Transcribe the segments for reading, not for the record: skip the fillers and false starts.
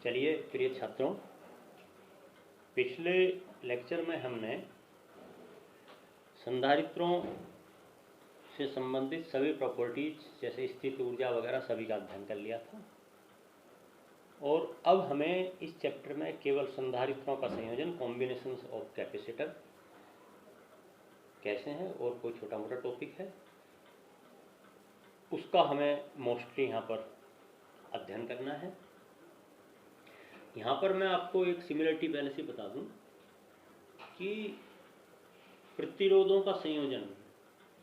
चलिए प्रिय छात्रों, पिछले लेक्चर में हमने संधारित्रों से संबंधित सभी प्रॉपर्टीज जैसे स्थित ऊर्जा वगैरह सभी का अध्ययन कर लिया था। और अब हमें इस चैप्टर में केवल संधारित्रों का संयोजन, कॉम्बिनेशंस ऑफ कैपेसिटर कैसे हैं और कोई छोटा मोटा टॉपिक है उसका हमें मोस्टली यहाँ पर अध्ययन करना है। यहाँ पर मैं आपको एक सिमिलरिटी पहले से बता दूं कि प्रतिरोधों का संयोजन,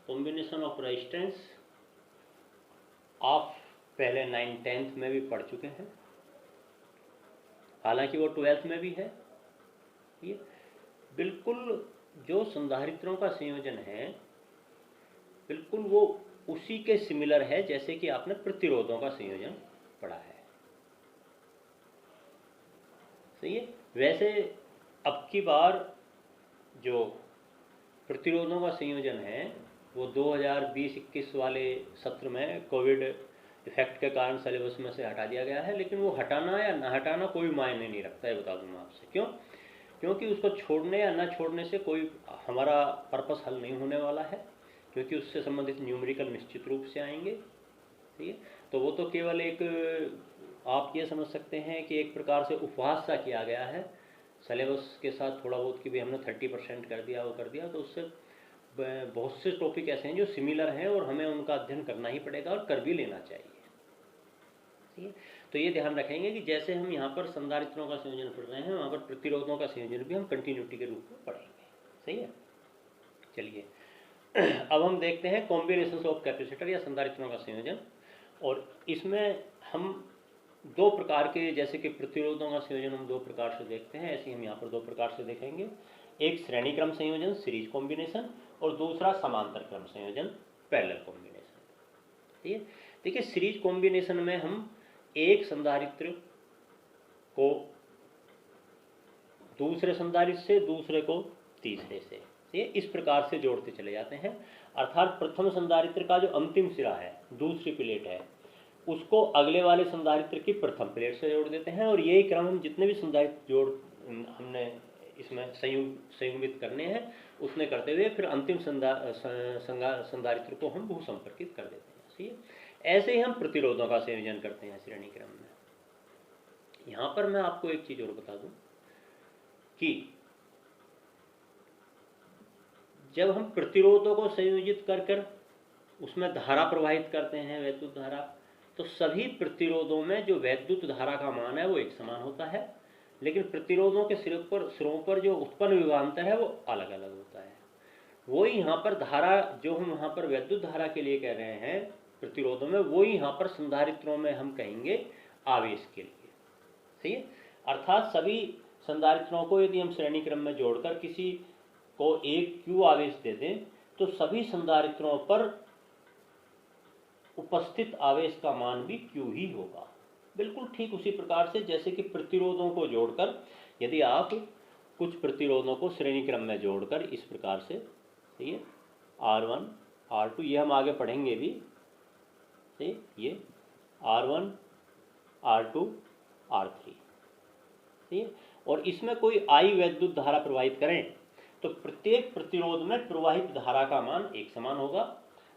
कॉम्बिनेशन ऑफ रेजिस्टेंस, आप पहले 9th-10th में भी पढ़ चुके हैं, हालांकि वो 12th में भी है। ये बिल्कुल जो संधारित्रों का संयोजन है बिल्कुल वो उसी के सिमिलर है जैसे कि आपने प्रतिरोधों का संयोजन पढ़ा है। सही है। वैसे अब की बार जो प्रतिरोधों का संयोजन है वो 2020-21 वाले सत्र में कोविड इफेक्ट के कारण सिलेबस में से हटा दिया गया है, लेकिन वो हटाना या ना हटाना कोई मायने नहीं रखता है, बता दूं मैं आपसे। क्यों? क्योंकि उसको छोड़ने या ना छोड़ने से कोई हमारा पर्पस हल नहीं होने वाला है, क्योंकि उससे संबंधित न्यूमेरिकल निश्चित रूप से आएंगे। ठीक है। तो वो तो केवल एक, आप ये समझ सकते हैं कि एक प्रकार से उपहास सा किया गया है सिलेबस के साथ थोड़ा बहुत कि भी हमने 30% कर दिया, वो कर दिया। तो उससे बहुत से टॉपिक ऐसे हैं जो सिमिलर हैं और हमें उनका अध्ययन करना ही पड़ेगा और कर भी लेना चाहिए। ठीक है। तो ये ध्यान रखेंगे कि जैसे हम यहाँ पर संधारित्रों का संयोजन पढ़ रहे हैं, वहाँ पर प्रतिरोधों का संयोजन भी हम कंटिन्यूटी के रूप में पढ़ेंगे। सही है। चलिए अब हम देखते हैं कॉम्बिनेशंस ऑफ कैपेसिटर या संधारित्रों का संयोजन। और इसमें हम दो प्रकार के, जैसे कि प्रतिरोधों का संयोजन हम दो प्रकार से देखते हैं, ऐसे हम यहाँ पर दो प्रकार से देखेंगे। एक श्रेणी क्रम संयोजन, सीरीज कॉम्बिनेशन, और दूसरा समांतर क्रम संयोजन, पैरेलल कॉम्बिनेशन। ठीक है। देखिए सीरीज कॉम्बिनेशन में हम एक संधारित्र को दूसरे संधारित्र से, दूसरे को तीसरे से, ये इस प्रकार से जोड़ते चले जाते हैं। अर्थात प्रथम संधारित्र का जो अंतिम सिरा है, दूसरी प्लेट है, उसको अगले वाले संधारित्र की प्रथम प्लेट से जोड़ देते हैं। और यही क्रम हम जितने भी संधारित्र जोड़ हमने इसमें संयुग्मित करने हैं उसने करते हुए फिर अंतिम संधारित्र को हम भू संपर्कित कर देते हैं। सही है। ऐसे ही हम प्रतिरोधों का संयोजन करते हैं श्रेणी क्रम में। यहाँ पर मैं आपको एक चीज और बता दूं कि जब हम प्रतिरोधों को संयोजित कर कर उसमें धारा प्रवाहित करते हैं, वैद्युत धारा, तो सभी प्रतिरोधों में जो वैद्युत धारा का मान है वो एक समान होता है, लेकिन प्रतिरोधों के सिरों पर जो उत्पन्न विभवांतर है वो अलग अलग होता है। वही यहाँ पर धारा जो हम यहाँ पर वैद्युत धारा के लिए कह रहे हैं प्रतिरोधों में, वही यहाँ पर संधारित्रों में हम कहेंगे आवेश के लिए। सही है। अर्थात सभी संधारित्रों को यदि हम श्रेणी क्रम में जोड़कर किसी को एक Q आवेश दे दें तो सभी संधारित्रों पर उपस्थित आवेश का मान भी Q ही होगा। बिल्कुल ठीक उसी प्रकार से जैसे कि प्रतिरोधों को जोड़कर यदि आप कुछ प्रतिरोधों को श्रेणी क्रम में जोड़कर इस प्रकार से, सही है, R1 R2, ये हम आगे पढ़ेंगे भी, सही, ये R1 R2 R3, सही है। और इसमें कोई I वैद्युत धारा प्रवाहित करें तो प्रत्येक प्रतिरोध में प्रवाहित धारा का मान एक समान होगा,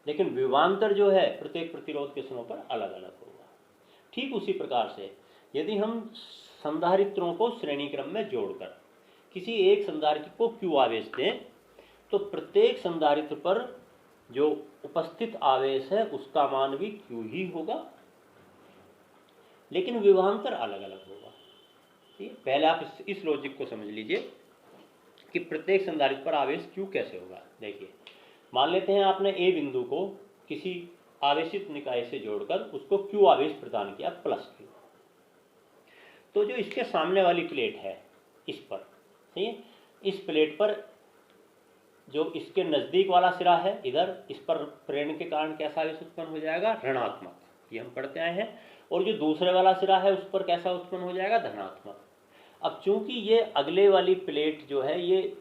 लेकिन विभवांतर जो है प्रत्येक प्रतिरोध के सिरों पर अलग अलग होगा। ठीक उसी प्रकार से यदि हम संधारित्रों को श्रेणी क्रम में जोड़कर किसी एक संधारित्र को Q आवेश दें तो प्रत्येक संधारित्र पर जो उपस्थित आवेश है उसका मान भी Q ही होगा, लेकिन विभवांतर अलग अलग होगा। पहले आप इस लॉजिक को समझ लीजिए कि प्रत्येक संधारित्र पर आवेश Q कैसे होगा। देखिए मान लेते हैं आपने A बिंदु को किसी आवेशित निकाय से जोड़कर उसको Q आवेश प्रदान किया +Q, तो जो इसके सामने वाली प्लेट है इस पर, सही है, इस प्लेट पर जो इसके नजदीक वाला सिरा है इधर, इस पर प्रेरण के कारण कैसा आवेश उत्पन्न हो जाएगा? ऋणात्मक, ये हम पढ़ते आए हैं। और जो दूसरे वाला सिरा है उस पर कैसा उत्पन्न हो जाएगा? धनात्मक। अब चूंकि ये अगले वाली प्लेट जो है, ये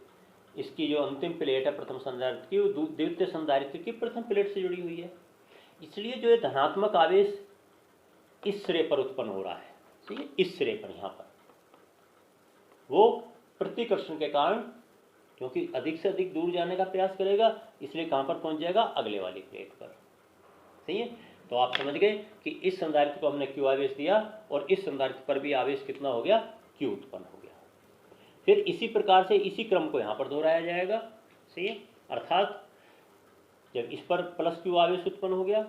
इसकी जो अंतिम प्लेट है प्रथम संधारित्र की, वो द्वितीय संधारित्र की प्रथम प्लेट से जुड़ी हुई है, इसलिए जो ये धनात्मक आवेश इस सिरे पर उत्पन्न हो रहा है ठीक है, इस सिरे पर यहाँ पर वो प्रतिकर्षण के कारण, क्योंकि अधिक से अधिक दूर जाने का प्रयास करेगा, इसलिए कहाँ पर पहुंच जाएगा, अगले वाली प्लेट पर। सही है, तो आप समझ गए कि इस संधारित्र को हमने Q आवेश दिया और इस संधारित्र पर भी आवेश कितना हो गया, Q उत्पन्न हो गया। फिर इसी प्रकार से इसी क्रम को यहाँ पर दोहराया जाएगा। सही है, अर्थात जब इस पर +Q आवेश उत्पन्न हो गया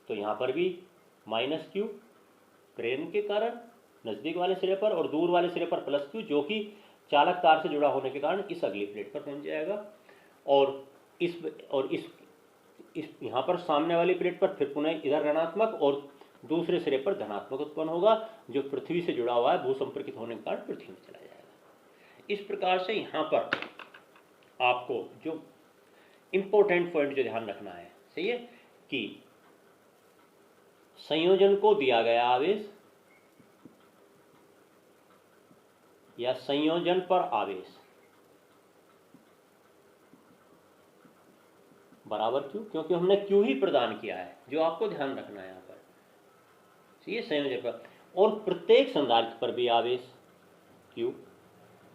तो यहाँ पर भी -Q प्रेरण के कारण नजदीक वाले सिरे पर, और दूर वाले सिरे पर +Q जो कि चालक तार से जुड़ा होने के कारण इस अगली प्लेट पर पहुंच जाएगा। और इस यहाँ पर सामने वाली प्लेट पर फिर पुनः इधर ऋणात्मक और दूसरे सिरे पर धनात्मक उत्पन्न होगा, जो पृथ्वी से जुड़ा हुआ है, भू संपर्कित होने के कारण पृथ्वी में चला जाएगा। इस प्रकार से यहाँ पर आपको जो इंपॉर्टेंट पॉइंट जो ध्यान रखना है, सही है, कि संयोजन को दिया गया आवेश या संयोजन पर आवेश बराबर Q, क्योंकि हमने Q ही प्रदान किया है, जो आपको ध्यान रखना है यहाँ पर। ठीक है, संयोजन पर और प्रत्येक संधारित्र पर भी आवेश Q।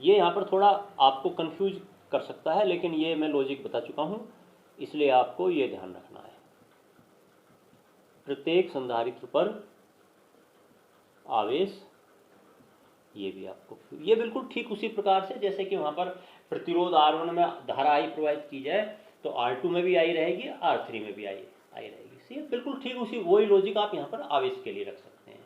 ये यहाँ पर थोड़ा आपको कंफ्यूज कर सकता है, लेकिन ये मैं लॉजिक बता चुका हूँ, इसलिए आपको ये ध्यान रखना है। प्रत्येक संधारित्र पर आवेश, ये भी आपको, ये बिल्कुल ठीक उसी प्रकार से जैसे कि वहाँ पर प्रतिरोध R1 में धारा I प्रवाहित की जाए तो R2 में भी I रहेगी, R3 में भी I रहेगी। सही है, बिल्कुल ठीक उसी वही लॉजिक आप यहाँ पर आवेश के लिए रख सकते हैं।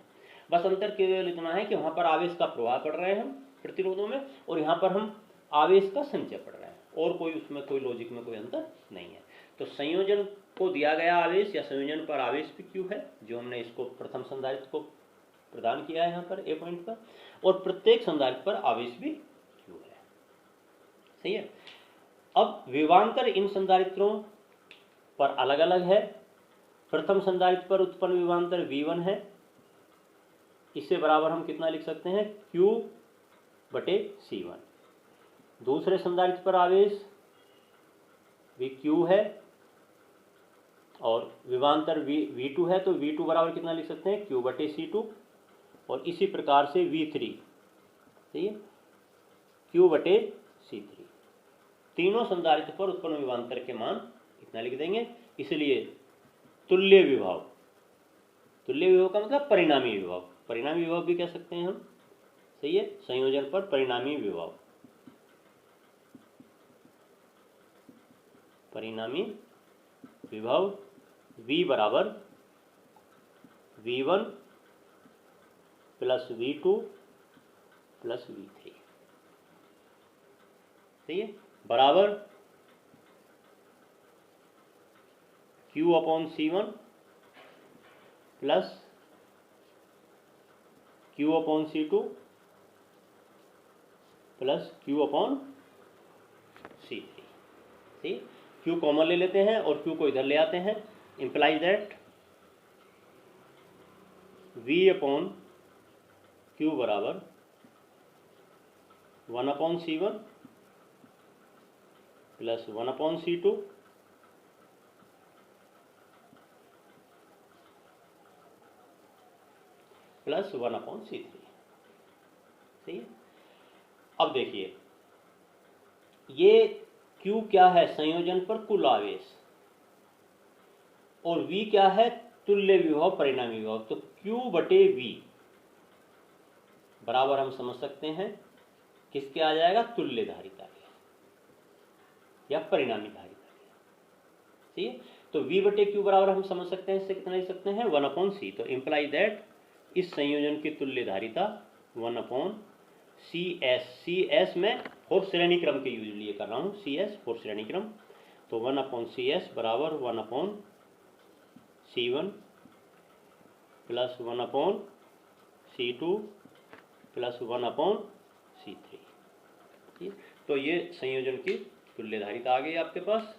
बस अंतर केवल इतना है कि वहाँ पर आवेश का प्रवाह पढ़ रहे हैं हम प्रतिरोधों में, और यहाँ पर हम आवेश का संचय पढ़ रहे हैं, और कोई उसमें कोई लॉजिक में कोई अंतर नहीं है। तो संयोजन को दिया गया आवेश या संयोजन पर आवेश भी Q है, जो हमने इसको प्रथम संधारित्र को प्रदान किया है यहाँ पर A पॉइंट पर, और प्रत्येक संधारित्र पर आवेश भी Q है। सही है, अब विभवांतर इन संधारित्रों पर अलग अलग है। प्रथम संधारित्र पर उत्पन्न विभवांतर V1 है, इससे बराबर हम कितना लिख सकते हैं, Q/C1। दूसरे संधारित्र पर आवेश भी Q है और विभवांतर V2 है, तो V2 बराबर कितना लिख सकते हैं, Q/C2। और इसी प्रकार से V3, सही है, Q/C3। तीनों संधारित्र पर उत्पन्न विभवांतर के मान इतना लिख देंगे। इसलिए तुल्य विभव, तुल्य विभव का मतलब परिणामी विभव, परिणामी विभव भी कह सकते हैं हम। सही है, संयोजन पर परिणामी विभव, परिणामी विभव V बराबर V1 + V2 + V3। सही है, बराबर Q/C1 + Q/C2 + Q/C3। ठीक, Q कॉमन ले लेते हैं और Q को इधर ले आते हैं, implies that V/Q बराबर 1/C1 + 1/C2 + 1/C3। सही है, अब देखिए ये Q क्या है, संयोजन पर कुल आवेश, और V क्या है, तुल्य विभव परिणामी विभव। तो Q/V बराबर हम समझ सकते हैं किसके आ जाएगा, तुल्य धारिता के या परिणामी धारिता के। ठीक है, तो V/Q बराबर हम समझ सकते हैं, इससे कितना लिख सकते हैं, 1/C। तो इम्प्लाई दैट इस संयोजन की तुल्य धारिता 1/CS। CS में फोर्थ श्रेणी क्रम के यूज लिए कर रहा हूँ, CS फोर्थ श्रेणी क्रम, तो 1/CS बराबर 1/C1 + 1/C2 + 1/C3। तो ये संयोजन की तुल्य धारिता आ गई आपके पास।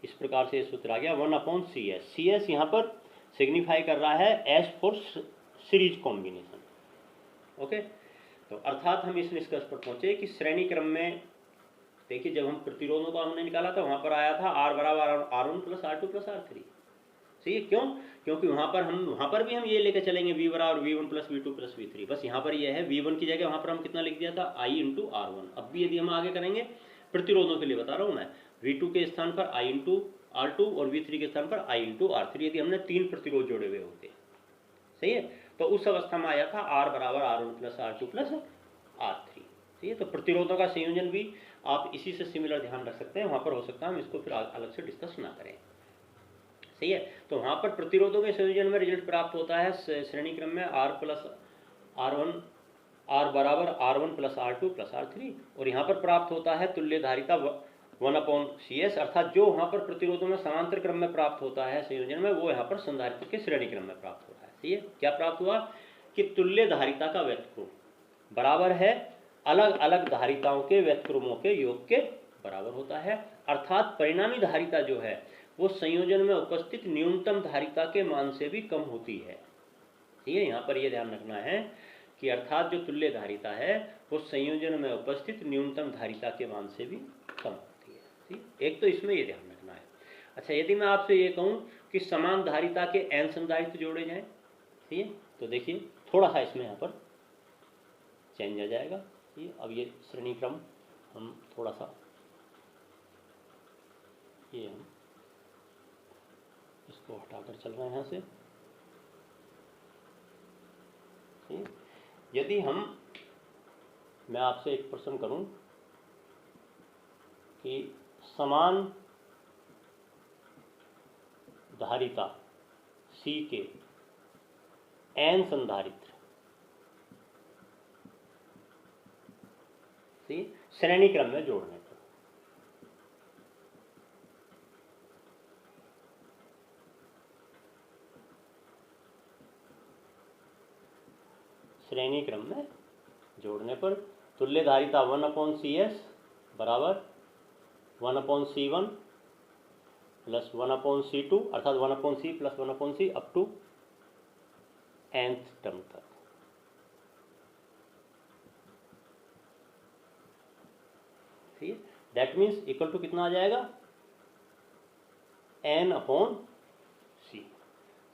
इस प्रकार से सूत्र आ गया 1/CS। CS यहाँ पर सिग्निफाई कर रहा है S for series combination. Okay, तो अर्थात हम इस निष्कर्ष पर पहुंचे कि श्रेणी क्रम में देखिए, जब हम प्रतिरोधों को हमने निकाला था वहां पर आया था R बराबर R1 + R2 + R3। सही है। क्यों? क्योंकि वहाँ पर भी हम ये लेकर चलेंगे v बराबर v1 plus v2 plus v3। बस यहाँ पर ये है v1 की जगह वहाँ पर हम कितना लिख दिया था i इंटू r1। अब भी यदि हम आगे करेंगे, प्रतिरोधों के लिए बता रहा हूँ मैं, v2 के स्थान पर i इंटू r2 और v3 के स्थान पर i इंटू r3 यदि हमने 3 प्रतिरोध जोड़े हुए होते। सही है। तो उस अवस्था में आया था r बराबर r1 plus r2 plus r3। सही है। तो प्रतिरोधों का संयोजन भी आप इसी से सिमिलर ध्यान रख सकते हैं। वहाँ पर हो सकता है हम इसको फिर अलग से डिस्कस ना करें। सही है। तो वहाँ पर प्रतिरोधों के संयोजन में रिजल्ट प्राप्त होता है श्रेणी क्रम में r प्लस r1, r बराबर r1 plus r2 plus r3, और यहाँ पर प्राप्त होता है तुल्य धारिता 1/cs, अर्थात जो वहाँ पर प्रतिरोधों में समांतर क्रम में प्राप्त होता है संयोजन में, वो यहाँ पर संधारित्र के श्रेणी क्रम में प्राप्त होता है। सही है। क्या प्राप्त हुआ कि तुल्य धारिता का व्यस्तक्रम बराबर है अलग अलग धारिताओं के व्यस्तक्रमों के योग के बराबर होता है, अर्थात परिणामी धारिता जो है वो संयोजन में उपस्थित न्यूनतम धारिता के मान से भी कम होती है। ठीक है। यहाँ पर यह ध्यान रखना है कि अर्थात जो तुल्य धारिता है वो संयोजन में उपस्थित न्यूनतम धारिता के मान से भी कम होती है। ठीक, एक तो इसमें ये ध्यान रखना है। अच्छा, यदि मैं आपसे ये कहूँ कि समान धारिता के n संधारित्र जोड़े जाएं, ठीक है, तो देखिए थोड़ा सा इसमें यहाँ पर चेंज आ जाएगा। ठीक है। अब ये श्रेणी क्रम हम थोड़ा सा ये हम इसको हटाकर चल रहे हैं यहाँ से। यदि मैं आपसे एक प्रश्न करूं कि समान धारिता C के n संधारित्र श्रेणी क्रम में जोड़ने पर, श्रेणी क्रम में जोड़ने पर तुल्य धारिता 1/CS बराबर 1/C1 प्लस 1/C2, अर्थात 1/C plus 1/C up to nth term तक। ठीक है। दैट मीन्स इक्वल टू कितना आ जाएगा n/C।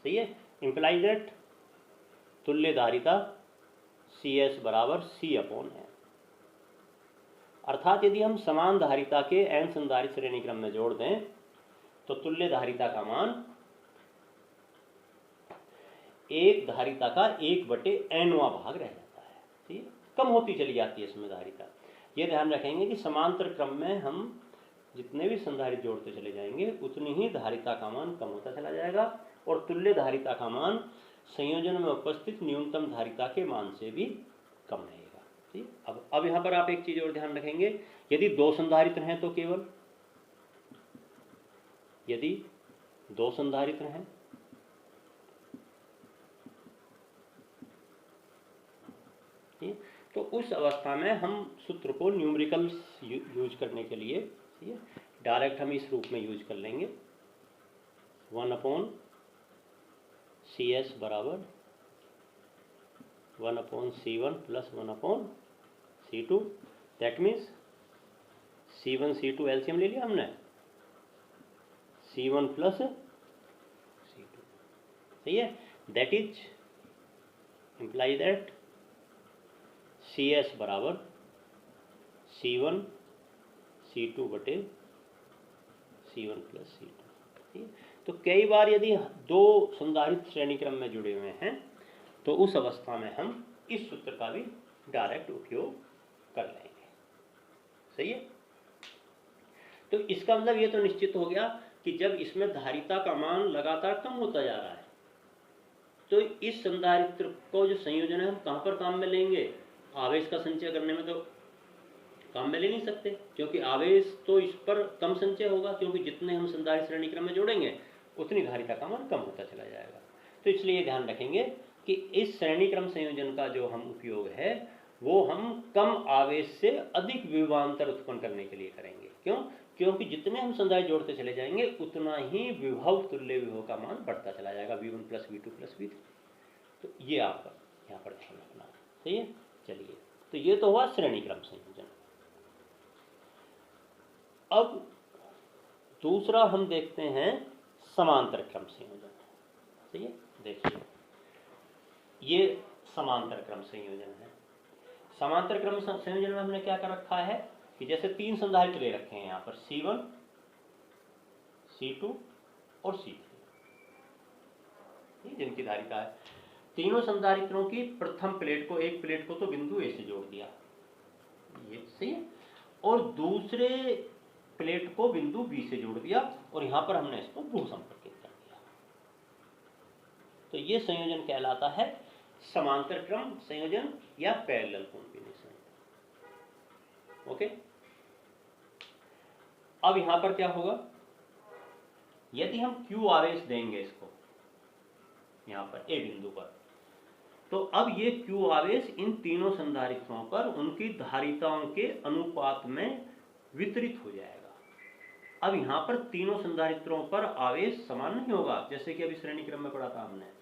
सही है। इंप्लाइज दैट तुल्य धारिता CS बराबर C/n, अर्थात यदि हम समान धारिता के n संधारित्र श्रेणी क्रम में जोड़ दें तो तुल्य धारिता का मान एक धारिता का 1/nवां भाग रह जाता है। ठीक है। कम होती चली जाती है इसमें धारिता। ये ध्यान रखेंगे कि समांतर क्रम में हम जितने भी संधारित्र जोड़ते चले जाएंगे उतनी ही धारिता का मान कम होता चला जाएगा, और तुल्य धारिता का मान संयोजन में उपस्थित न्यूनतम धारिता के मान से भी कम रहेगा। ठीक। अब यहाँ पर आप एक चीज और ध्यान रखेंगे, यदि दो संधारित्र हैं तो केवल, यदि दो संधारित्र हैं तो उस अवस्था में हम सूत्र को न्यूमेरिकल यूज करने के लिए डायरेक्ट हम इस रूप में यूज कर लेंगे 1/CS बराबर 1/C1 plus 1/C2। That means C1 C2 LCM ले लिया हमने, C1 प्लस C2। सही है। That is imply that CS बराबर C1 C2 बटे C1 प्लस C2। तो कई बार यदि दो संधारित्र श्रेणी क्रम में जुड़े हुए हैं तो उस अवस्था में हम इस सूत्र का भी डायरेक्ट उपयोग कर लेंगे। सही है। तो इसका मतलब ये तो निश्चित हो गया कि जब इसमें धारिता का मान लगातार कम होता जा रहा है तो इस संधारित्र को जो संयोजन है हम कहाँ पर काम में लेंगे? आवेश का संचय करने में तो काम में ले नहीं सकते, क्योंकि आवेश तो इस पर कम संचय होगा, क्योंकि जितने हम संधारित्र श्रेणी क्रम में जोड़ेंगे उतनी धारिता का मान कम होता चला जाएगा। तो इसलिए ध्यान रखेंगे कि इस श्रेणी क्रम संयोजन का जो हम उपयोग है वो हम कम आवेश से अधिक विभवांतर उत्पन्न करने के लिए करेंगे। क्यों? क्योंकि जितने हम संधारित्र जोड़ते चले जाएंगे उतना ही विभव तुल्य विभव का मान बढ़ता चला जाएगा, V1 plus V2 plus V3। तो ये आपका यहाँ पर ध्यान रखना। सही है। चलिए, तो ये तो हुआ श्रेणी क्रम संयोजन। अब दूसरा हम देखते हैं समांतर क्रम संयोजन। सही है। देखिए ये समांतर क्रम संयोजन है। समांतर क्रम संयोजन में हमने क्या कर रखा है कि जैसे 3 संधारित्र ले रखे हैं यहाँ पर C1, C2 और C3, जिनकी धारिता है। तीनों संधारित्रों की प्रथम प्लेट को, एक प्लेट को तो बिंदु ए से जोड़ दिया, ये सही है, और दूसरे प्लेट को बिंदु बी से जोड़ दिया और यहां पर हमने इसको भू संपर्कित कर दिया। तो ये संयोजन कहलाता है समांतर क्रम संयोजन या पैरेलल कॉम्बिनेशन। ओके, अब यहां पर क्या होगा, यदि हम Q आवेश देंगे इसको यहां पर ए बिंदु पर, तो अब ये Q आवेश इन तीनों संधारित्रों पर उनकी धारिताओं के अनुपात में वितरित हो जाएगा। अब यहां पर तीनों संधारित्रों पर आवेश समान नहीं होगा, जैसे कि अभी श्रेणी क्रम में पढ़ा था हमने।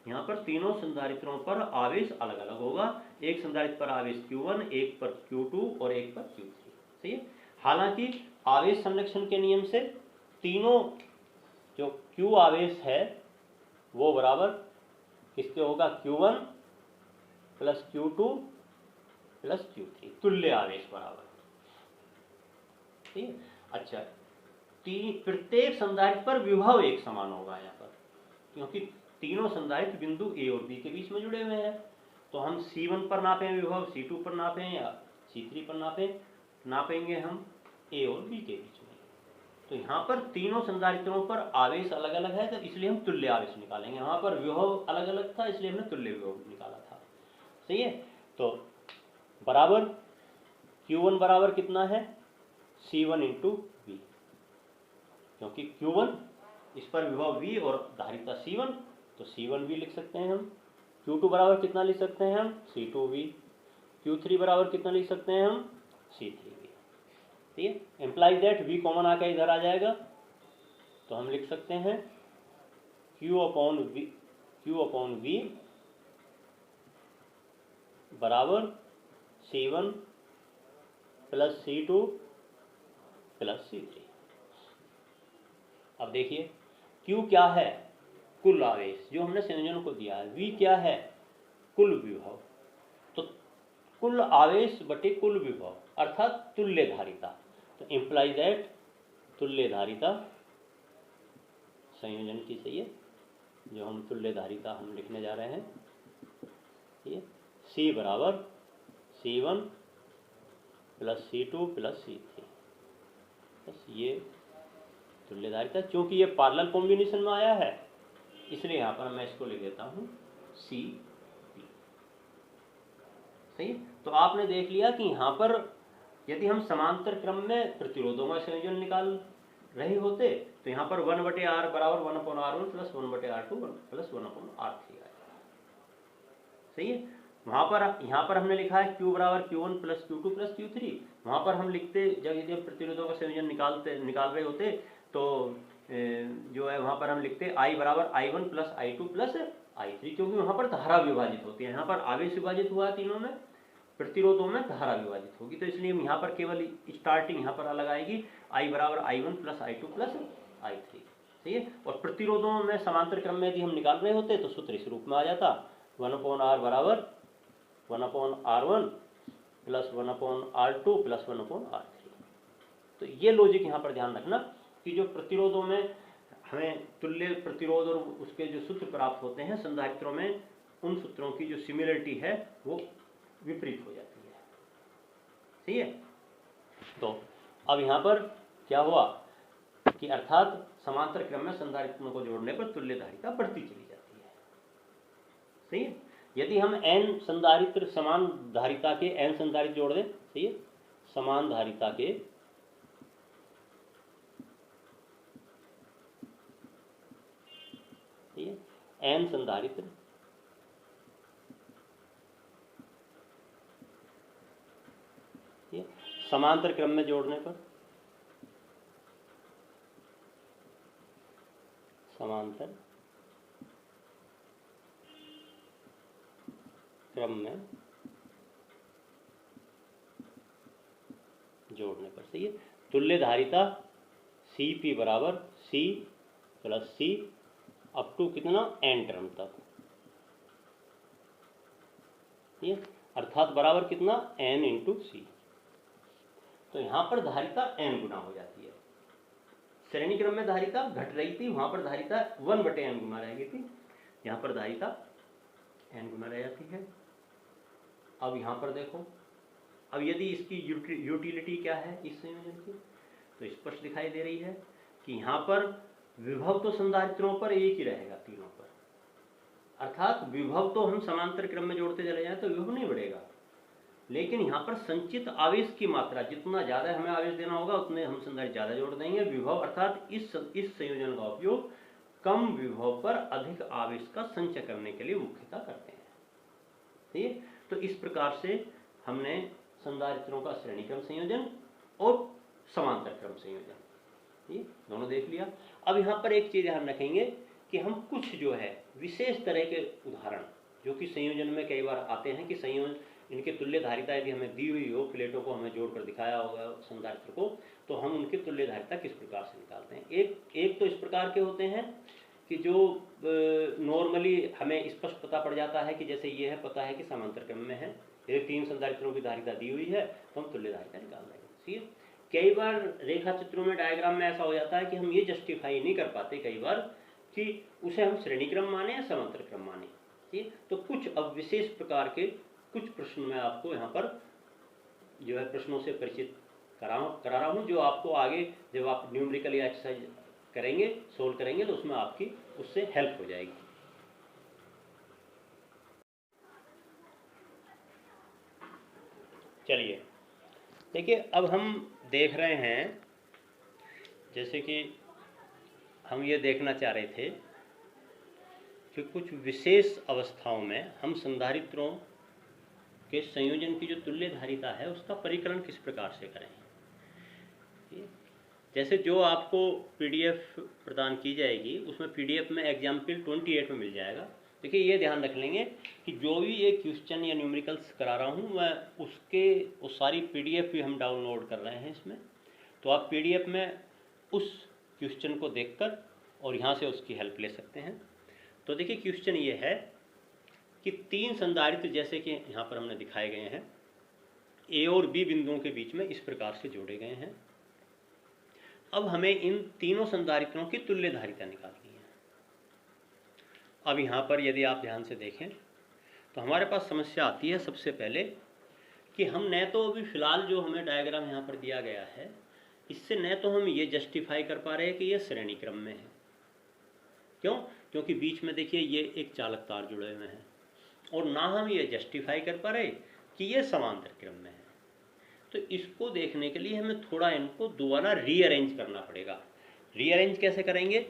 यहां पर तीनों संधारित्रों पर आवेश अलग अलग होगा। एक संधारित्र पर आवेश Q1, एक पर Q2 और एक पर Q3, सही है। हालांकि आवेश संरक्षण के नियम से तीनों जो Q आवेश है वो बराबर किसके होगा, Q1 plus Q2 plus Q3, तुल्य आवेश बराबर, ठीक है। अच्छा, प्रत्येक संधारित्र पर विभव एक समान होगा यहाँ पर, क्योंकि तीनों संधारित्र बिंदु ए और बी के बीच में जुड़े हुए हैं। तो हम C1 पर नापें विभव, C2 पर नापें या C3 पर नापेंगे हम ए और बी के बीच में। तो यहाँ पर तीनों संधारित्रों पर आवेश अलग अलग है, तो इसलिए हम तुल्य आवेश निकालेंगे। यहाँ पर विभव अलग अलग था, इसलिए हमने तुल्य विभव निकाला था, सही है। तो बराबर Q1 बराबर कितना है, C1 इंटू V, क्योंकि Q1 इस पर विभव V और धारिता C1, तो C1V लिख सकते हैं हम। Q2 बराबर कितना लिख सकते हैं हम, C2V। Q3 बराबर कितना लिख सकते हैं हम, C3V। ठीक है, एम्प्लाइज दैट V कॉमन आकर इधर आ जाएगा, तो हम लिख सकते हैं Q अपॉन V बराबर C1 plus C2 plus C3। अब देखिए Q क्या है, कुल आवेश जो हमने संयोजन को दिया है। V क्या है, कुल विभव। तो कुल आवेश बटे कुल विभव अर्थात तुल्य धारिता। तो इम्प्लाई दैट तुल्य धारिता संयोजन की, सही है, जो हम तुल्य धारिता हम लिखने जा रहे हैं, ये C बराबर C1 plus C2 plus C3, बस ये तुल्य धारिता। चूंकि ये पैरेलल कॉम्बिनेशन में आया है, इसलिए यहाँ पर मैं इसको लिख देता हूँ CP, सही है। तो आपने देख लिया कि यहाँ पर यदि हम समांतर क्रम में प्रतिरोधों का संयोजन निकाल रहे होते, तो यहाँ पर 1/R बराबर 1/R1 plus 1/R2 plus 1/R3 आएगा, सही है। वहाँ पर यहाँ पर हमने लिखा है Q बराबर Q1 plus Q2 plus Q3। वहाँ पर हम लिखते, जब यदि हम प्रतिरोधों का संयोजन निकाल रहे होते, तो जो है वहाँ पर हम लिखते I बराबर I1 plus I2 plus I3, क्योंकि वहाँ पर धारा विभाजित होती है। यहाँ पर आवेश विभाजित हुआ है तीनों में, प्रतिरोधों में धारा विभाजित होगी, तो इसलिए हम यहाँ पर केवल स्टार्टिंग यहाँ पर अलग आएगी, I बराबर I1 plus I2 plus I3, सही है। और प्रतिरोधों में समांतर क्रम में यदि हम निकाल रहे होते तो सूत्र इस रूप में आ जाता, 1/R बराबर 1/R1 plus 1/R2 plus 1/R3। तो ये लॉजिक यहाँ पर ध्यान रखना कि जो प्रतिरोधों में हमें तुल्य प्रतिरोध और उसके जो सूत्र प्राप्त होते हैं संधारित्रों में, उन सूत्रों की जो सिमिलरिटी है वो विपरीत हो जाती है, सही है। तो अब यहाँ पर क्या हुआ कि अर्थात समांतर क्रम में संधारित्रों को जोड़ने पर तुल्य धारिता बढ़ती चली जाती है, सही है। यदि हम n संधारित्र समान धारिता के n संधारित्र जोड़ दें, सही है, समान धारिता के n संधारित्र समांतर क्रम में जोड़ने पर, समांतर क्रम में जोड़ने पर, सही है, तुल्य धारिता CP बराबर C plus C up to कितना, n टर्म तक, ये अर्थात बराबर कितना, n इंटू सी। तो यहाँ पर धारिता n गुना हो जाती है। श्रेणी क्रम में धारिता घट रही थी, वहां पर धारिता 1/n गुना रह गई थी, यहाँ पर धारिता n गुना रह जाती है। अब यहाँ पर देखो, अब यदि इसकी यूटिलिटी क्या है इस संयोजन की, तो स्पष्ट दिखाई दे रही है कि यहाँ पर विभव तो संधारित्रों पर एक ही रहेगा, तीनों पर, अर्थात विभव तो हम समांतर क्रम में जोड़ते चले जाएं तो विभव नहीं बढ़ेगा, लेकिन यहाँ पर संचित आवेश की मात्रा, जितना ज़्यादा हमें आवेश देना होगा उतने हम संधारित्र ज़्यादा जोड़ देंगे। विभव अर्थात इस संयोजन का उपयोग कम विभव पर अधिक आवेश का संचय करने के लिए मुख्यतः करते हैं। ठीक है, तो इस प्रकार से हमने संधारित्रों का श्रेणी क्रम संयोजन और समांतर क्रम संयोजन ये दोनों देख लिया। अब यहाँ पर एक चीज़ ध्यान रखेंगे कि हम कुछ जो है विशेष तरह के उदाहरण जो कि संयोजन में कई बार आते हैं कि संयोजन इनके तुल्य धारिता यदि हमें दी हुई हो, प्लेटों को हमें जोड़कर दिखाया होगा संधारित्र को, तो हम उनकी तुल्य धारिता किस प्रकार से निकालते हैं। एक तो इस प्रकार के होते हैं कि जो नॉर्मली हमें स्पष्ट पता पड़ जाता है कि जैसे ये है, पता है कि समांतर क्रम में है, यदि 3 संधारित्रों की धारिता दी हुई है तो हम तुल्य धारिता निकाल देंगे। ठीक है, कई बार रेखा चित्रों में, डायग्राम में ऐसा हो जाता है कि हम ये जस्टिफाई नहीं कर पाते कई बार कि उसे हम श्रेणी क्रम माने या समांतर क्रम माने। ठीक है, तो कुछ अब विशेष प्रकार के कुछ प्रश्न मैं आपको यहाँ पर जो है प्रश्नों से परिचित करा रहा हूँ, जो आपको आगे जब आप न्यूमेरिकल एक्सरसाइज करेंगे, सोल्व करेंगे, तो उसमें आपकी उससे हेल्प हो जाएगी। चलिए देखिए, अब हम देख रहे हैं, जैसे कि हम ये देखना चाह रहे थे कि कुछ विशेष अवस्थाओं में हम संधारित्रों के संयोजन की जो तुल्य धारिता है उसका परिकलन किस प्रकार से करें। जैसे जो आपको पीडीएफ प्रदान की जाएगी उसमें पीडीएफ में एग्जाम्पल 28 में मिल जाएगा। देखिए ये ध्यान रख लेंगे कि जो भी ये क्वेश्चन या न्यूमेरिकल्स करा रहा हूँ मैं वो सारी पीडीएफ भी हम डाउनलोड कर रहे हैं इसमें, तो आप पीडीएफ में उस क्वेश्चन को देखकर और यहाँ से उसकी हेल्प ले सकते हैं। तो देखिए क्वेश्चन ये है कि 3 संधारित्र जैसे कि यहाँ पर हमने दिखाए गए हैं, ए और बी बिंदुओं के बीच में इस प्रकार से जोड़े गए हैं। अब हमें इन तीनों संधारित्रों की तुल्य धारिता निकालनी है। अब यहाँ पर यदि आप ध्यान से देखें तो हमारे पास समस्या आती है सबसे पहले कि हम न तो अभी फिलहाल जो हमें डायग्राम यहाँ पर दिया गया है इससे न तो हम ये जस्टिफाई कर पा रहे हैं कि ये श्रेणी क्रम में है। क्यों? क्योंकि बीच में देखिए ये एक चालक तार जुड़े हुए हैं, और ना हम ये जस्टिफाई कर पा रहे कि ये समांतर क्रम में है। तो इसको देखने के लिए हमें थोड़ा इनको दोबारा रीअरेंज करना पड़ेगा। रीअरेंज कैसे करेंगे?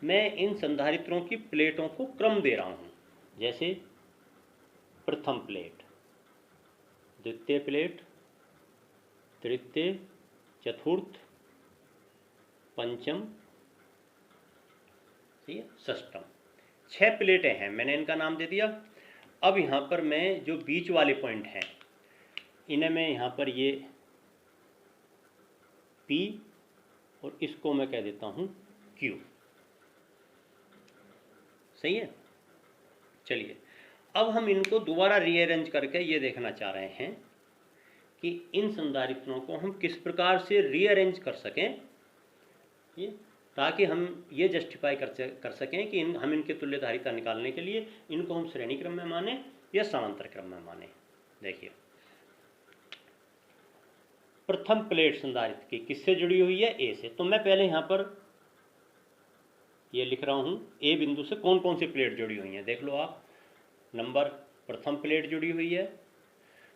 मैं इन संधारित्रों की प्लेटों को क्रम दे रहा हूँ, जैसे प्रथम प्लेट, द्वितीय प्लेट, तृतीय, चतुर्थ, पंचम, षष्टम, 6 प्लेटें हैं, मैंने इनका नाम दे दिया। अब यहाँ पर मैं जो बीच वाले पॉइंट हैं इन्हें मैं यहाँ पर ये P और इसको मैं कह देता हूँ Q। सही है। चलिए अब हम इनको दोबारा रीअरेंज करके ये देखना चाह रहे हैं कि इन संधारित्रों को हम किस प्रकार से रीअरेंज कर सकें, ये ताकि हम ये जस्टिफाई कर सकें कि हम इनके तुल्य धारिता निकालने के लिए इनको हम श्रेणी क्रम में माने या समांतर क्रम में माने। देखिए प्रथम प्लेट संधारित्र की किससे जुड़ी हुई है? ए से। तो मैं पहले यहाँ पर ये लिख रहा हूँ ए बिंदु से कौन कौन सी प्लेट जुड़ी हुई हैं। देख लो आप, नंबर प्रथम प्लेट जुड़ी हुई है,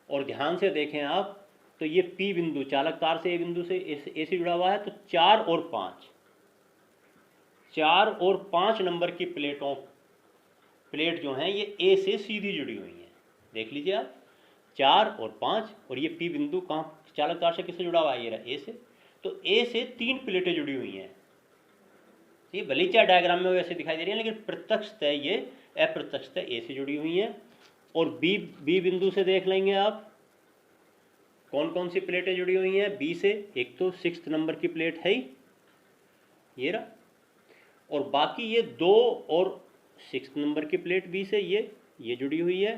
और ध्यान से देखें आप तो ये P बिंदु चालक तार से ए बिंदु से ए से जुड़ा हुआ है, तो 4 और 5 नंबर की प्लेट जो हैं ये ए से सीधी जुड़ी हुई हैं। देख लीजिए आप, 4 और 5, और ये P बिंदु कहाँ चालक तार से किससे जुड़ा हुआ है? ये रहा ए से। तो ए से 3 प्लेटें जुड़ी हुई हैं। ये भले चाहे डायग्राम में वैसे दिखाई दे रही है, लेकिन प्रत्यक्षतः ये अप्रत्यक्षतः ए से जुड़ी हुई हैं। और बी बिंदु से देख लेंगे आप कौन कौन सी प्लेटें जुड़ी हुई हैं बी से। एक तो 6th नंबर की प्लेट है ही, ये रहा, और बाकी ये 2 और 6 नंबर की प्लेट बी से ये जुड़ी हुई है,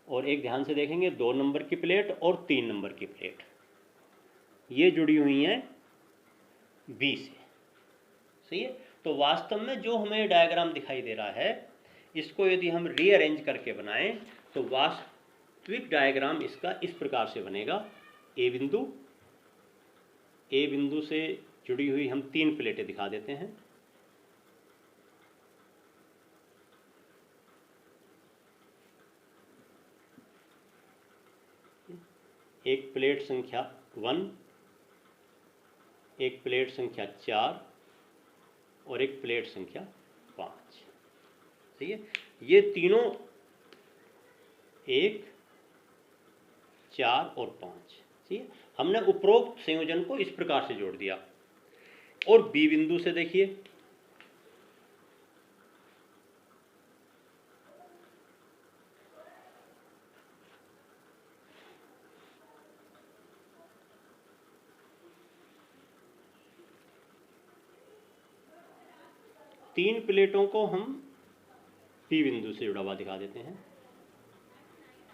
और एक ध्यान से देखेंगे 2 नंबर की प्लेट और 3 नंबर की प्लेट ये जुड़ी हुई हैं बी से। सही है। तो वास्तव में जो हमें डायग्राम दिखाई दे रहा है, इसको यदि हम रीअरेंज करके बनाएं तो वास्तविक डायग्राम इसका इस प्रकार से बनेगा। ए बिंदु से जुड़ी हुई हम 3 प्लेटें दिखा देते हैं। एक प्लेट संख्या 1, एक प्लेट संख्या 4 और एक प्लेट संख्या 5। सही है। ये तीनों 1, 4 और 5। ठीक है। हमने उपरोक्त संयोजन को इस प्रकार से जोड़ दिया। और बी बिंदु से देखिए, तीन प्लेटों को हम पी बिंदु से जुड़ा हुआ दिखा देते हैं।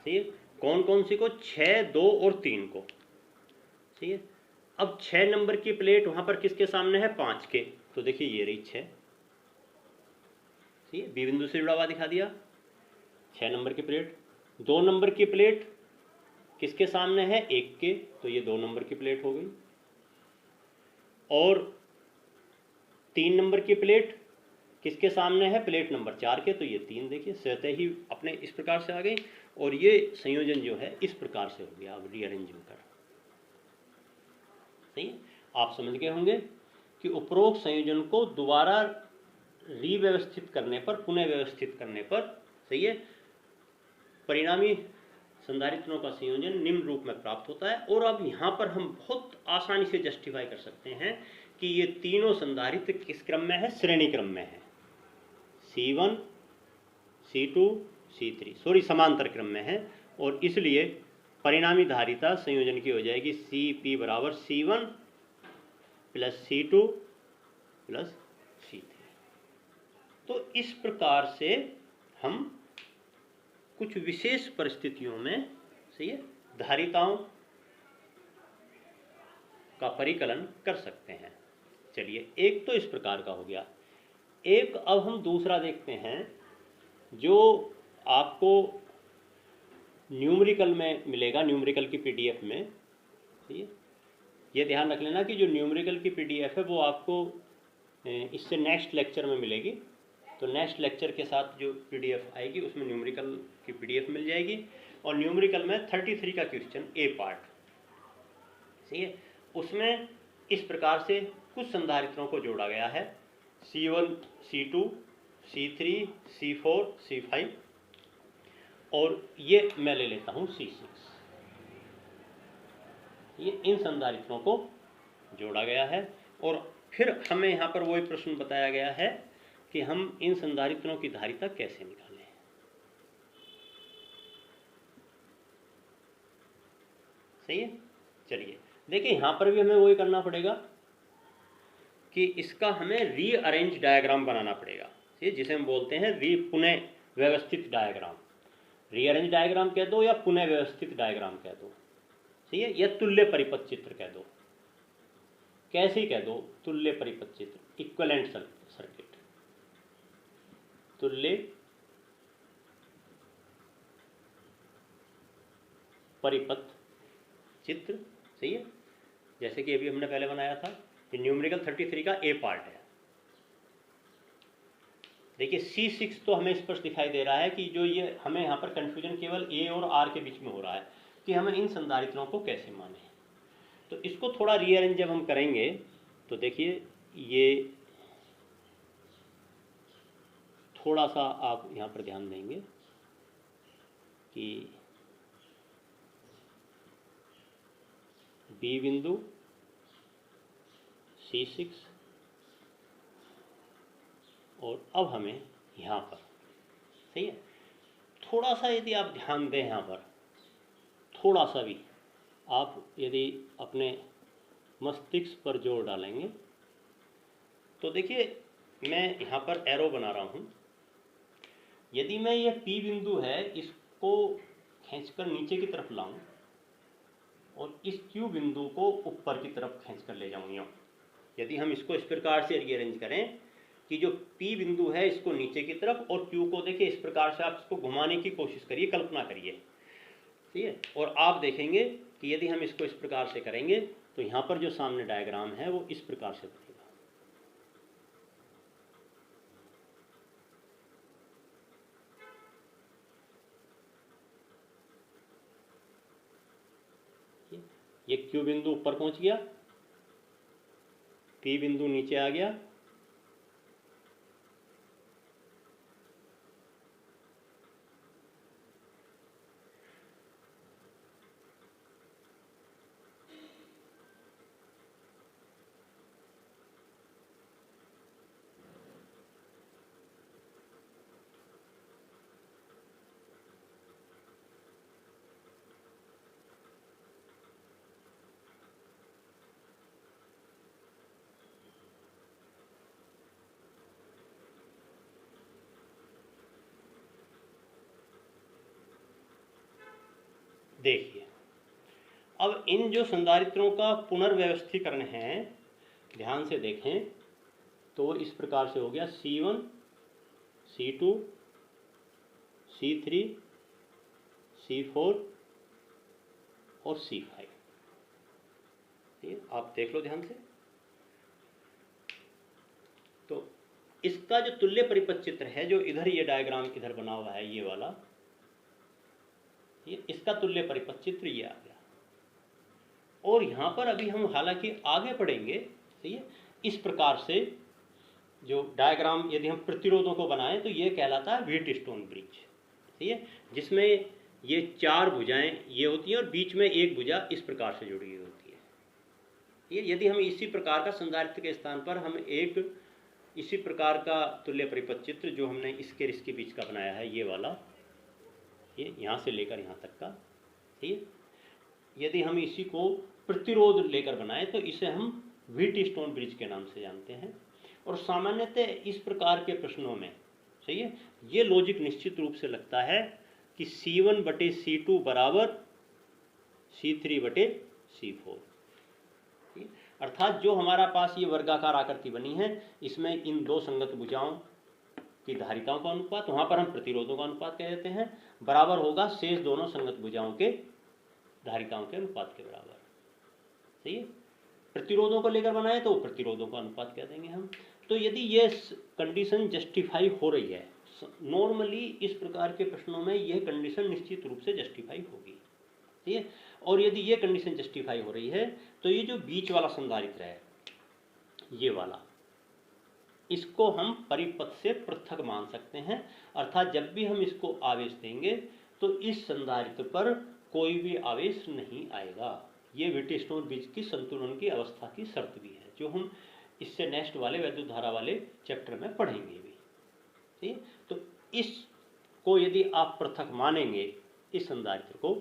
सही है। कौन कौन सी को? 6, 2 और 3 को। सही है। अब 6 नंबर की प्लेट वहां पर किसके सामने है? 5 के। तो देखिए ये रही 6। सही है। बी बिंदु से जुड़ा हुआ दिखा दिया 6 नंबर की प्लेट। 2 नंबर की प्लेट किसके सामने है? 1 के। तो ये 2 नंबर की प्लेट हो गई। और 3 नंबर की प्लेट किसके सामने है? प्लेट नंबर 4 के। तो ये 3 देखिए स्वतः ही अपने इस प्रकार से आ गई। और ये संयोजन जो है इस प्रकार से हो गया। अब रीअरेंजिंग कर, सही है। आप समझ गए होंगे कि उपरोक्त संयोजन को दोबारा रिव्यवस्थित करने पर, पुनः व्यवस्थित करने पर, सही है, परिणामी संधारित्रों का संयोजन निम्न रूप में प्राप्त होता है। और अब यहाँ पर हम बहुत आसानी से जस्टिफाई कर सकते हैं कि ये तीनों संधारित्र किस क्रम में है? श्रेणी क्रम में है। C1, C2, C3, सॉरी समांतर क्रम में है। और इसलिए परिणामी धारिता संयोजन की हो जाएगी Cp बराबर C1 plus C2 plus C3। तो इस प्रकार से हम कुछ विशेष परिस्थितियों में, सही है, धारिताओं का परिकलन कर सकते हैं। चलिए, एक तो इस प्रकार का हो गया। एक अब हम दूसरा देखते हैं जो आपको न्यूमेरिकल में मिलेगा, न्यूमेरिकल की पीडीएफ में। ठीक है। ये ध्यान रख लेना कि जो न्यूमेरिकल की पीडीएफ है वो आपको इससे नेक्स्ट लेक्चर में मिलेगी। तो नेक्स्ट लेक्चर के साथ जो पीडीएफ आएगी उसमें न्यूमेरिकल की पीडीएफ मिल जाएगी। और न्यूमेरिकल में 33 का क्वेश्चन ए पार्ट, सही है, उसमें इस प्रकार से कुछ संधारित्रों को जोड़ा गया है। C1, C2, C3, C4, C5 और ये मैं ले लेता हूँ C6। ये इन संधारित्रों को जोड़ा गया है। और फिर हमें यहाँ पर वही प्रश्न बताया गया है कि हम इन संधारित्रों की धारिता कैसे निकालें। सही है। चलिए देखिए, यहाँ पर भी हमें वही करना पड़ेगा कि इसका हमें रीअरेंज डायग्राम बनाना पड़ेगा, जिसे हम बोलते हैं पुनः व्यवस्थित डायग्राम। रीअरेंज डायग्राम कह दो या पुनः व्यवस्थित डायग्राम कह दो, सही है, या तुल्य परिपथ चित्र कह दो। कैसे ही कह दो, तुल्य परिपथ चित्र, इक्विवेलेंट सर्किट, तुल्य परिपथ चित्र। सही है। जैसे कि अभी हमने पहले बनाया था कि न्यूमेरिकल 33 का ए पार्ट है। देखिए C6 तो हमें स्पष्ट दिखाई दे रहा है कि जो ये हमें यहाँ पर कंफ्यूजन केवल ए और आर के बीच में हो रहा है कि हमें इन संधारित्रों को कैसे माने। तो इसको थोड़ा रीअरेंज जब हम करेंगे तो देखिए ये थोड़ा सा आप यहाँ पर ध्यान देंगे कि बी बिंदु, C6 और अब हमें यहाँ पर, सही है, थोड़ा सा यदि आप ध्यान दें यहाँ पर, थोड़ा सा भी आप यदि अपने मस्तिष्क पर जोर डालेंगे तो देखिए मैं यहाँ पर एरो बना रहा हूँ। यदि मैं यह P बिंदु है इसको खींचकर नीचे की तरफ लाऊं और इस Q बिंदु को ऊपर की तरफ खींचकर ले जाऊं यूँ, यदि हम इसको इस प्रकार से रीअरेंज करें कि जो P बिंदु है इसको नीचे की तरफ और Q को देखिए इस प्रकार से आप इसको घुमाने की कोशिश करिए, कल्पना करिए, ठीक है। और आप देखेंगे कि यदि हम इसको इस प्रकार से करेंगे तो यहाँ पर जो सामने डायग्राम है वो इस प्रकार से बनेगा। ये Q बिंदु ऊपर पहुंच गया, P बिंदु नीचे आ गया, देखिए। अब इन जो संधारित्रों का पुनर्व्यवस्थीकरण है, ध्यान से देखें तो इस प्रकार से हो गया C1, C2, C3, C4 और C5। आप देख लो ध्यान से। तो इसका जो तुल्य परिपथ चित्र है, जो इधर ये डायग्राम इधर बना हुआ है, ये वाला, ये इसका तुल्य परिपथ चित्र ये आ गया। और यहाँ पर अभी हम हालांकि आगे पढ़ेंगे, सही है। इस प्रकार से जो डायग्राम यदि हम प्रतिरोधों को बनाएं तो ये कहलाता है व्हीटस्टोन ब्रिज, सही है, जिसमें ये चार भुजाएं ये होती हैं और बीच में एक भुजा इस प्रकार से जुड़ी हुई होती है। ये यदि हम इसी प्रकार का संधारित्र के स्थान पर हम एक इसी प्रकार का तुल्य परिपथ चित्र जो हमने इसके इसके बीच का बनाया है, ये वाला, ये यहाँ से लेकर यहाँ तक का, ठीक है, यदि हम इसी को प्रतिरोध लेकर बनाएं तो इसे हम व्हीटस्टोन ब्रिज के नाम से जानते हैं। और सामान्यतः इस प्रकार के प्रश्नों में, सही है, ये लॉजिक निश्चित रूप से लगता है कि C1/C2 बराबर C3/C4, अर्थात जो हमारा पास ये वर्गाकार आकृति बनी है इसमें इन दो संगत भुजाओं की धारिताओं का अनुपात, वहां पर हम प्रतिरोधों का अनुपात कह देते हैं, बराबर होगा शेष दोनों संगत भुजाओं के धारिताओं के अनुपात के बराबर, सही है। प्रतिरोधों को लेकर बनाए तो प्रतिरोधों का अनुपात कह देंगे हम। तो यदि ये कंडीशन जस्टिफाई हो रही है, नॉर्मली इस प्रकार के प्रश्नों में यह कंडीशन निश्चित रूप से जस्टिफाई होगी, ठीक है। और यदि ये कंडीशन जस्टिफाई हो रही है तो ये जो बीच वाला संधारित्र है, ये वाला, इसको हम परिपथ से पृथक मान सकते हैं। अर्थात जब भी हम इसको आवेश देंगे तो इस संधारित्र पर कोई भी आवेश नहीं आएगा। ये व्हीटस्टोन ब्रिज की संतुलन की अवस्था की शर्त भी है, जो हम इससे नेक्स्ट वाले वैद्युत धारा वाले चैप्टर में पढ़ेंगे भी, ठीक है। तो इसको यदि आप पृथक मानेंगे इस संधारित्र को,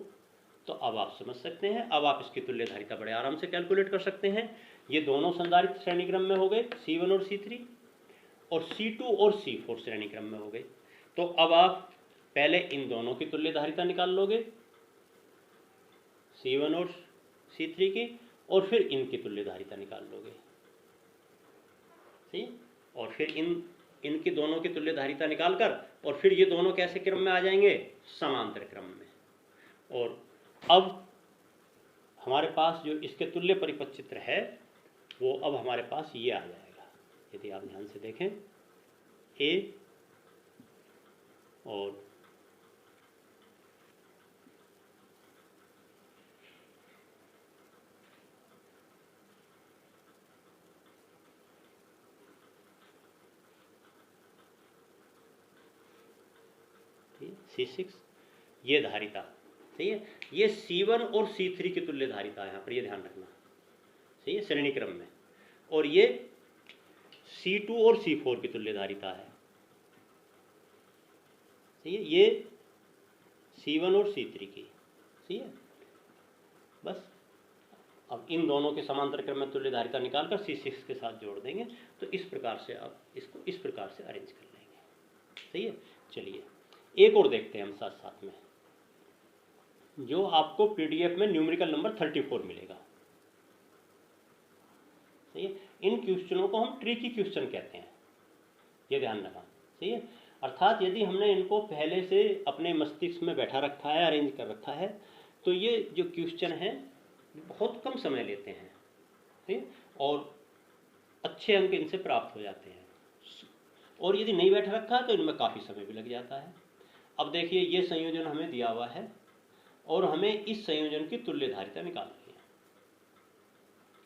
तो अब आप समझ सकते हैं, अब आप इसकी तुल्य धारिता बड़े आराम से कैलकुलेट कर सकते हैं। ये दोनों संधारित्र श्रेणी क्रम में हो गए, C1 और C3, और C2 और C4 श्रेणी क्रम में हो गए। तो अब आप पहले इन दोनों की तुल्य धारिता निकाल लोगे, C1 और C3 की, और फिर इनकी तुल्य धारिता निकाल लोगे, ठीक। और फिर इनकी दोनों की तुल्य धारिता निकालकर, और फिर ये दोनों कैसे क्रम में आ जाएंगे, समांतर क्रम में। और अब हमारे पास जो इसके तुल्य परिपथ चित्र है वो अब हमारे पास ये आ जाएगा। यदि आप ध्यान से देखें, ए और C6 ये धारिता, सही है। ये C1 और C3 की तुल्य धारिता है, यहाँ पर ये ध्यान रखना, सही है, श्रेणी क्रम में। और ये C2 और C4 की तुल्य धारिता है, सही है, ये C1 और C3 की, सही है। बस अब इन दोनों के समांतर क्रम में तुल्य धारिता निकालकर C6 के साथ जोड़ देंगे, तो इस प्रकार से आप इसको इस प्रकार से अरेंज कर लेंगे। सही है। चलिए एक और देखते हैं हम साथ साथ में, जो आपको PDF में न्यूमेरिकल नंबर 34 मिलेगा। सही है। इन क्वेश्चनों को हम ट्रिकी क्वेश्चन कहते हैं, ये ध्यान रखना। सही है। अर्थात यदि हमने इनको पहले से अपने मस्तिष्क में बैठा रखा है, अरेंज कर रखा है, तो ये जो क्वेश्चन है बहुत कम समय लेते हैं। ठीक है। और अच्छे अंक इनसे प्राप्त हो जाते हैं। और यदि नहीं बैठा रखा है तो इनमें काफ़ी समय भी लग जाता है। अब देखिए ये संयोजन हमें दिया हुआ है और हमें इस संयोजन की तुल्य धारिता निकालनी है।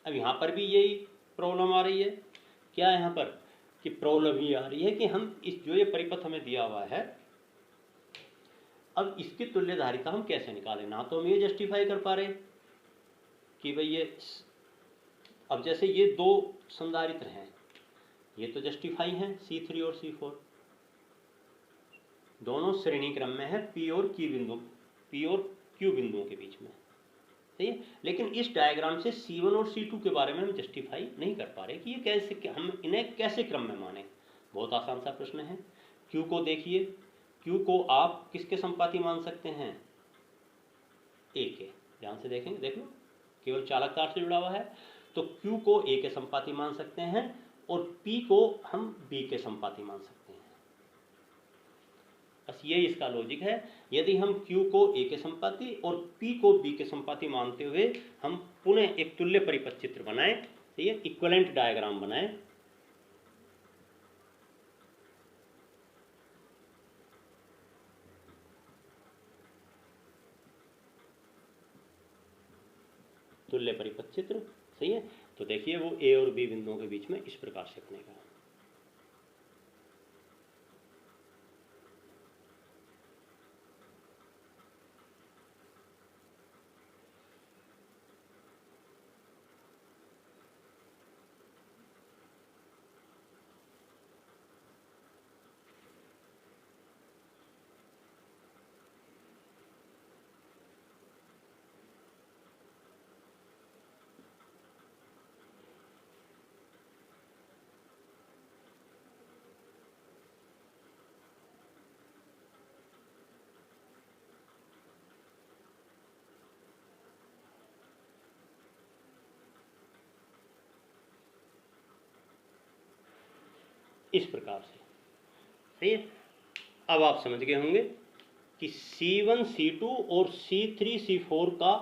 अब यहाँ पर भी यही प्रॉब्लम आ रही है। क्या यहाँ पर कि प्रॉब्लम ये आ रही है कि हम इस जो ये परिपथ हमें दिया हुआ है, अब इसकी तुल्य धारिता हम कैसे निकालें। ना तो हम ये जस्टिफाई कर पा रहे कि भाई ये, अब जैसे ये दो संधारित्र हैं, ये तो जस्टिफाई हैं C3 और C4, दोनों श्रेणी क्रम में है P और Q बिंदुओं के बीच में। सही है। लेकिन इस डायग्राम से C1 और C2 के बारे में हम जस्टिफाई नहीं कर पा रहे कि ये कैसे, हम इन्हें कैसे क्रम में माने। बहुत आसान सा प्रश्न है। Q को देखिए, Q को आप किसके संपाती मान सकते हैं, A के। ध्यान से देखेंगे, देख लो केवल चालक तार से जुड़ा हुआ है, तो Q को A के संपाती मान सकते हैं और P को हम B के संपाती मान सकते हैं। बस यही इसका लॉजिक है। यदि हम Q को A के संपाती और P को B के संपाती मानते हुए हम पुनः एक तुल्य परिपथ चित्र बनाएं, तो ये इक्विवेलेंट डायग्राम बनाएं, तुल्य परिपथ चित्र। सही है। तो देखिए वो A और B बिंदुओं के बीच में इस प्रकार से बनेगा। इस प्रकार से। सही है। अब आप समझ गए होंगे कि C1 C2 और C3 C4 का,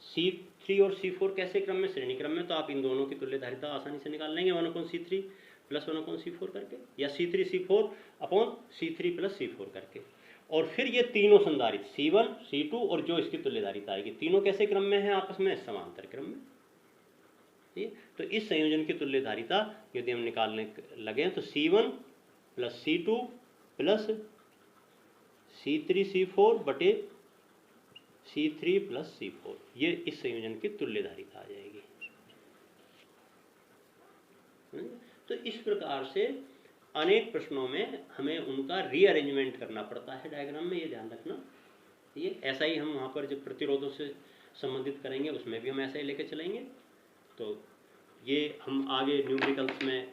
C3 और C4 कैसे क्रम में, श्रेणी क्रम में, तो आप इन दोनों की तुल्य धारिता आसानी से निकाल लेंगे 1/C3 प्लस 1/C4 करके, या C3 C4 upon C3 plus C4 करके। और फिर ये तीनों संधारित्र C1 C2 और जो इसकी तुल्य धारिता आएगी, तीनों कैसे क्रम में है, आपस में समांतर क्रम में। तो इस संयोजन की तुल्य धारिता यदि हम निकालने लगे तो C1 plus C2 plus C3 C4 बटे C3 प्लस C4, ये इस संयोजन की तुल्य धारिता आ जाएगी। तो इस प्रकार से अनेक प्रश्नों में हमें उनका रीअरेंजमेंट करना पड़ता है डायग्राम में, ये ध्यान रखना। ये ऐसा ही हम वहाँ पर जब प्रतिरोधों से संबंधित करेंगे उसमें भी हम ऐसा ही लेके चलेंगे। तो ये हम आगे न्यूमेरिकल्स में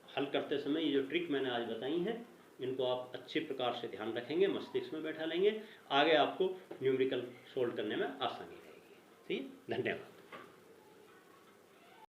हल करते समय ये जो ट्रिक मैंने आज बताई हैं, इनको आप अच्छे प्रकार से ध्यान रखेंगे, मस्तिष्क में बैठा लेंगे, आगे आपको न्यूमेरिकल सोल्व करने में आसानी रहेगी। ठीक है। धन्यवाद।